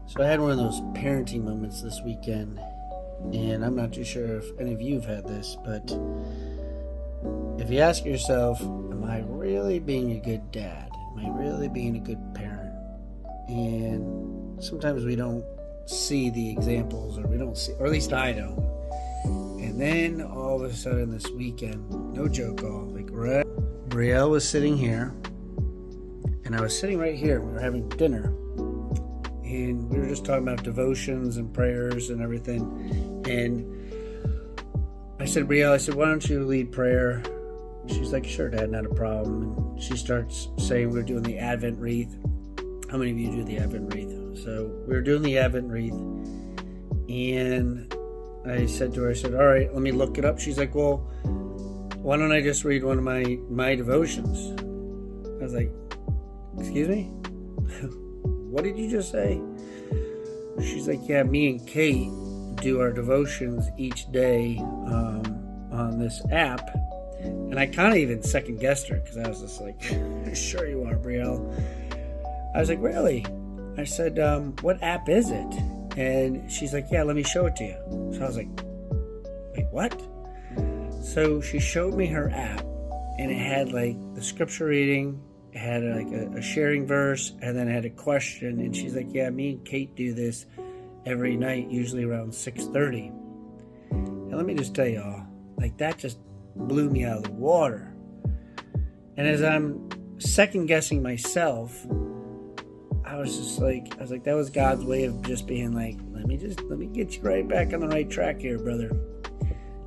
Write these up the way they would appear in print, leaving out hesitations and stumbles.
So I had one of those parenting moments this weekend, and I'm not too sure if any of you have had this, but if you ask yourself, am I really being a good dad? Am I really being a good parent? And sometimes we don't see the examples, or we don't see, or at least I don't. And then all of a sudden this weekend, no joke, Brielle was sitting here, and I was sitting right here. We were having dinner. And we were just talking about devotions and prayers and everything. And I said, Brielle, why don't you lead prayer? She's like, sure, Dad, not a problem. And she starts saying we're doing the Advent wreath. How many of you do the Advent wreath? So we were doing the Advent wreath. And I said to her, all right, let me look it up. She's like, well, why don't I just read one of my devotions? I was like, excuse me? What did you just say? She's like, yeah, me and Kate do our devotions each day on this app. And I kind of even second guessed her because I was just like, sure you are, Brielle. I was like, really? I said, what app is it? And she's like, yeah, let me show it to you. So I was like, wait, what? So she showed me her app, and it had like the scripture reading, it had like a sharing verse, and then it had a question. And she's like, yeah, me and Kate do this every night, usually around 6:30. And let me just tell y'all, like, that just blew me out of the water. And as I'm second guessing myself, I was like, that was God's way of just being like, let me get you right back on the right track here, brother.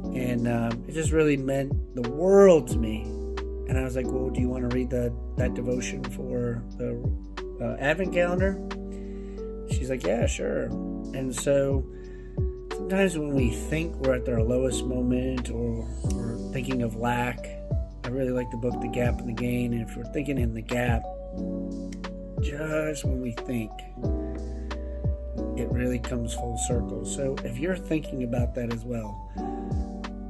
And it just really meant the world to me. And I was like, well, do you want to read that devotion for the Advent calendar? She's like, yeah, sure. And so sometimes when we think we're at our lowest moment, or we're thinking of lack, I really like the book The Gap and the Gain. And if we're thinking in the gap, just when we think, it really comes full circle. So if you're thinking about that as well,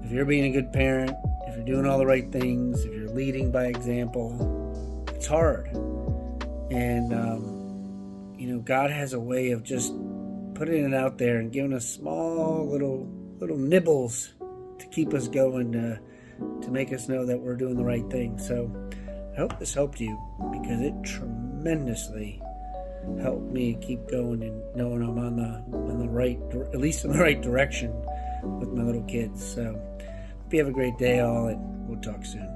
if you're being a good parent, if you're doing all the right things, if you're leading by example, it's hard. And, God has a way of just putting it out there and giving us small little nibbles to keep us going, to make us know that we're doing the right thing. So I hope this helped you, because it tremendously helped me keep going and knowing I'm on the right, at least in the right direction with my little kids. So hope you have a great day all, and we'll talk soon.